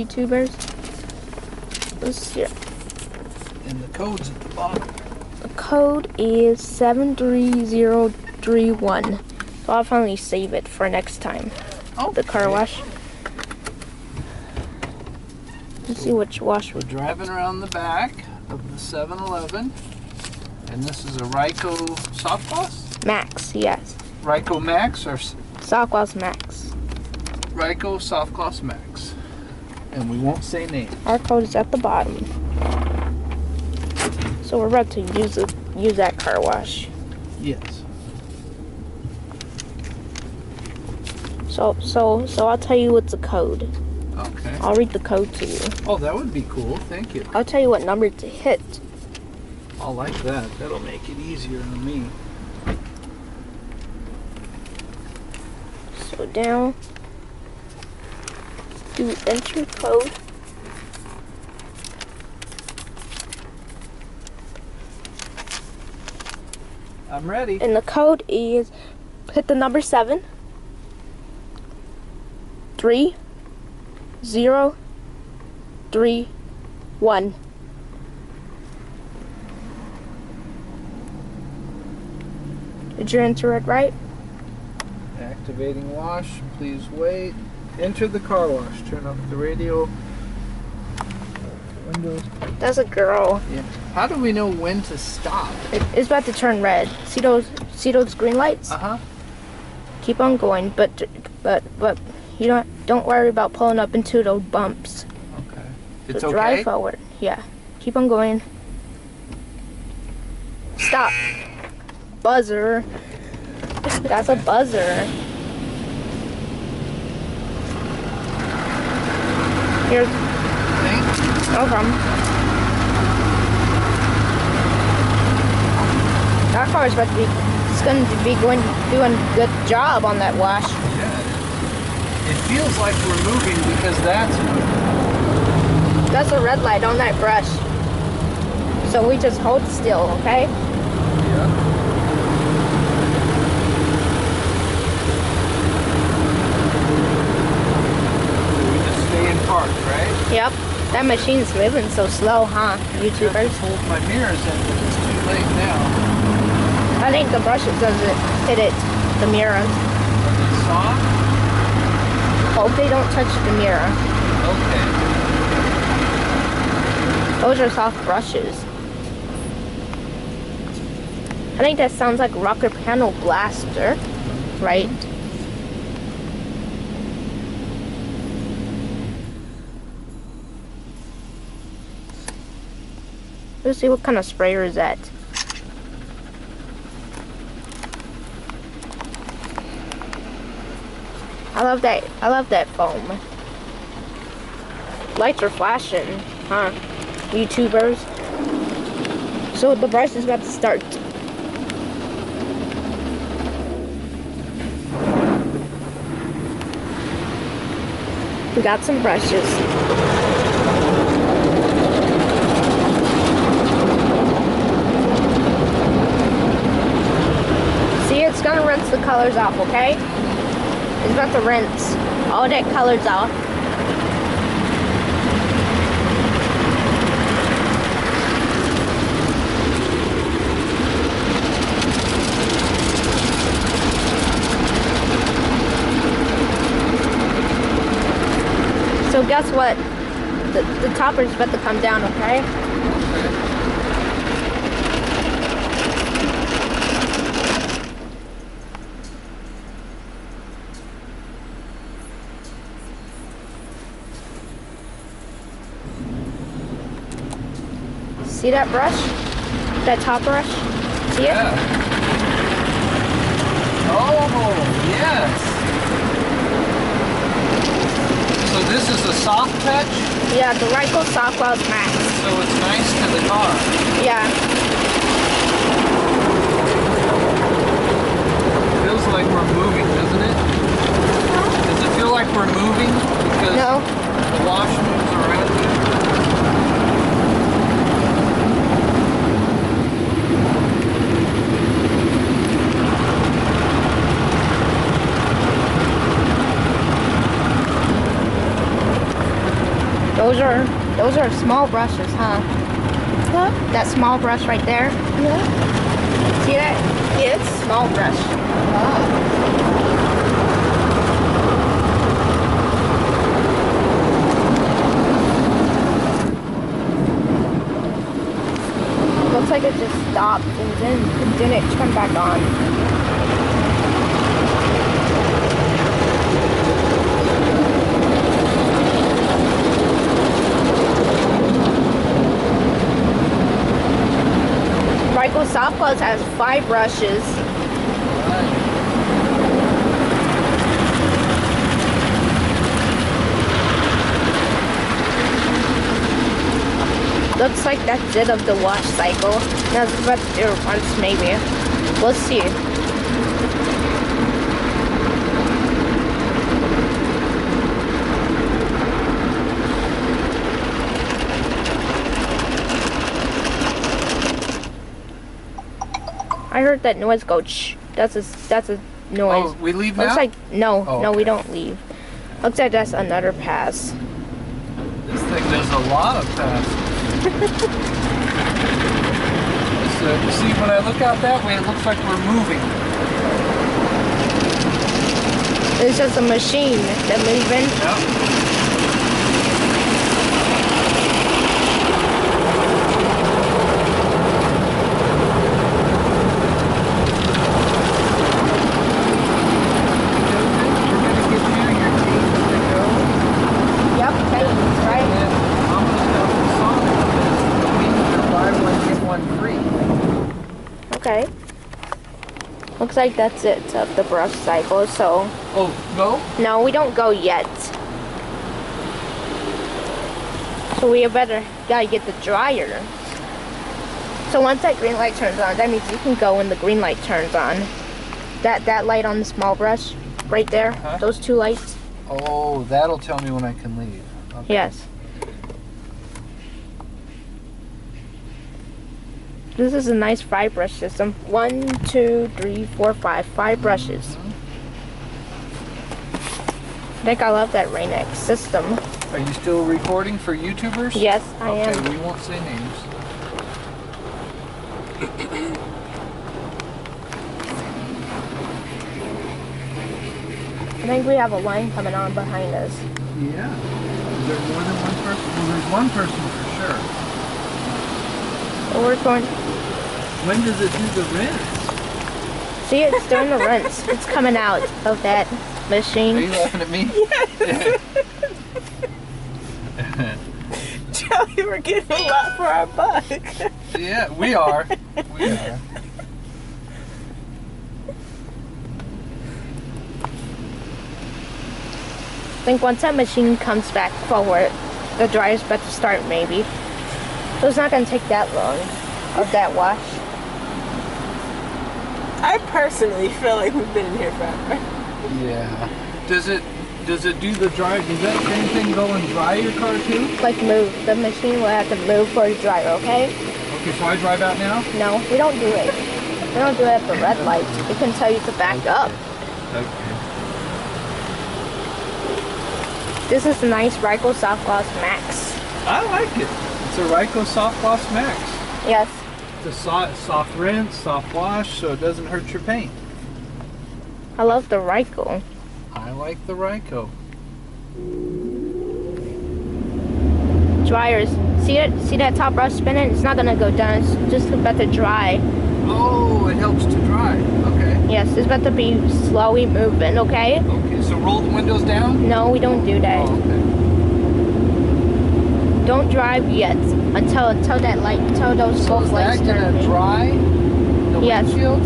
YouTubers. Let's see. And the code's at the bottom. The code is 73031. So I'll finally save it for next time. Oh, the car wash. Let's see which wash we're driving around the back of the 7-Eleven. And this is a Ryko Softgloss? Maxx, yes. Ryko Maxx or Softgloss Maxx. Ryko Softgloss Maxx. And we won't say names. Our code is at the bottom. So we're about to use that car wash. Yes. So I'll tell you what's the code. Okay. I'll read the code to you. Oh, that would be cool. Thank you. I'll tell you what number to hit. I like that. That'll make it easier on me. So down. Do enter code. I'm ready. And the code is, hit the number 7 3 0 3 1. Did you enter it right? Activating wash. Please wait. Enter the car wash. Turn off the radio. Windows. That's a girl. Yeah. How do we know when to stop? It's about to turn red. See those green lights? Uh-huh. Keep on going, but you don't worry about pulling up into those bumps. Okay. It's so okay. Drive forward. Yeah. Keep on going. Stop. Buzzer. That's a buzzer. Here's. Thanks. No problem. That car is about to be. It's going to be doing a good job on that wash. Yeah. It feels like we're moving because that's moving. That's a red light on that brush. So we just hold still, okay? Yeah. Park, right? Yep. That machine's moving so slow, huh, YouTubers? I just hold my mirrors in, but it's too late now. I think the brushes doesn't hit it, the mirrors. Are they soft? Hope they don't touch the mirror. Okay. Those are soft brushes. I think that sounds like rocker panel blaster, right? Let's see what kind of sprayer is that. I love that foam. Lights are flashing, huh? YouTubers. So the brush is about to start. We got some brushes. It's gonna rinse the colors off, okay? It's about to rinse all that colors off. So guess what? The topper's about to come down, okay? See that brush? That top brush? See it? Yeah. Oh, yes. So this is a soft touch? Yeah, the Ryko Softgloss Maxx. So it's nice to the car. Yeah. Feels like we're moving, doesn't it? Does it feel like we're moving? Because no. The wash moves around you? Those are small brushes, huh? Huh? That small brush right there. Yeah. See that? Yes. Small brush. Looks like it just stopped and then it turned back on. Ryko Softgloss has 5 brushes. Looks like that's it of the wash cycle. That's about to do it once maybe. We'll see. I heard that noise go shh. That's a noise. Oh, we leave now? Looks like no, Oh, no, we okay. don't leave. Looks like that's another pass. This thing does a lot of passes. So, you see, when I look out that way, it looks like we're moving. It's just a machine that moving. Yep. Yep, Titans, right? Okay. Looks like that's it of the brush cycle, so Oh, go? no, we don't go yet. So we gotta get the dryer. So once that green light turns on, that means you can go when the green light turns on. That light on the small brush, right there, Uh-huh. those 2 lights. Oh, that'll tell me when I can leave. Okay. Yes. This is a nice 5 brush system. 1, 2, 3, 4, 5. 5 brushes. I think I love that Rain-X system. Are you still recording for YouTubers? Yes, I Okay, am. we won't say names. I think we have a line coming on behind us. Yeah. Is there more than one person? Well, there's one person for sure. So we're going. When does it do the rinse? See, it's doing the rinse. It's coming out of that Are machine. you laughing at me? Joey, we're getting a lot for our buck. Yeah, we are. We are. I think once that machine comes back forward, the dryer's about to start maybe. So it's not going to take that long of that wash. I personally feel like we've been in here forever. Yeah. Does it do the dry? Does that same thing go and dry your car too? Like move. The machine will have to move for the dryer, okay? Okay, so I drive out now? No, we don't do it. We don't do it at the red light. It can tell you to back up. Okay. This is the nice Ryko Softgloss Maxx. I like it. It's a Ryko Softgloss Maxx. Yes. It's a soft rinse, soft wash, so it doesn't hurt your paint. I love the Ryko. I like the Ryko. Dryers. See it? See that top brush spinning? It's not gonna go down. It's just about to dry. Oh, it helps to dry. Okay. Yes, it's about to be slowly moving, okay? Okay, so roll the windows down? No, we don't do that. Oh, okay. Don't drive yet until that light, until those So both is lights that gonna turn. dry the Yes. windshield?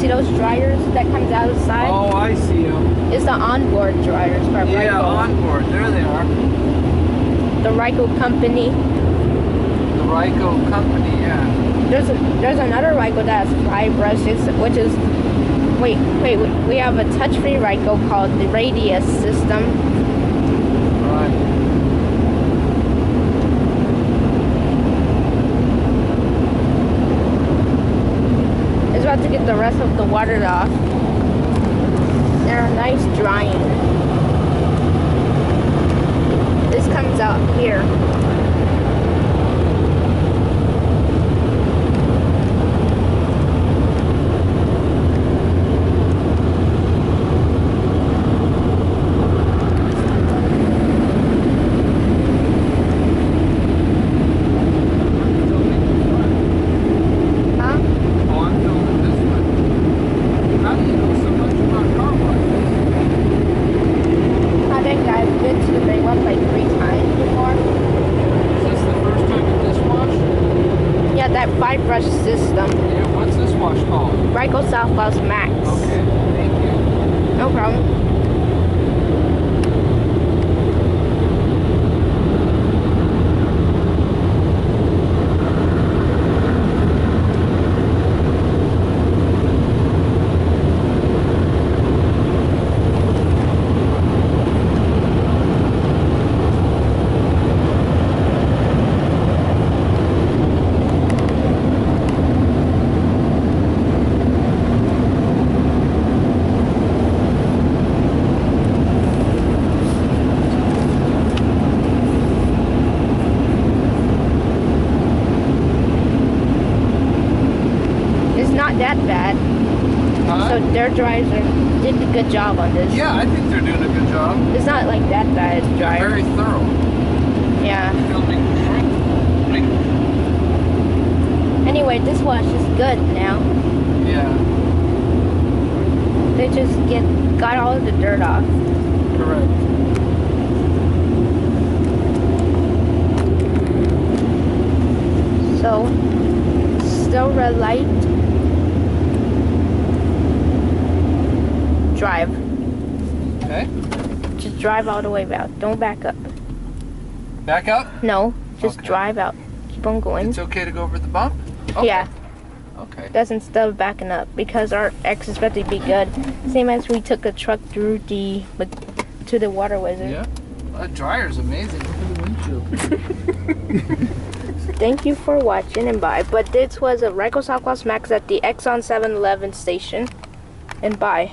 See those dryers that comes out of the side? Oh, I see them. It's the onboard dryers for Yeah, Ryko. on board. There they are. The Ryko company. The Ryko company, yeah. There's another Ryko that has 5 brushes, which is wait. We have a touch-free Ryko called the Radius system. Right. It's about to get the rest of the water off. They're nice drying. This comes out here. Brush system. Yeah, what's this wash called? Ryko Softgloss Maxx. Okay, thank you. No problem. That bad. So their dryers did a good job on this. Yeah, I think they're doing a good job. It's not like that bad dryer. Very thorough. Yeah. Filming. Anyway, this wash is good now. Yeah. They just got all of the dirt off. Correct. So still red light. Drive. Okay. Just drive all the way out. Don't back up. Back up? No, just Okay. drive out. Keep on going. It's okay to go over the bump? Okay. Yeah. Okay. That's instead of backing up because our X is about to be good. Same as we took a truck through to the water wizard. Yeah. Well, that dryer's amazing. Look at the windshield. Thank you for watching and bye. But this was a Ryko Softgloss Maxx at the Exxon 7-Eleven station. And bye.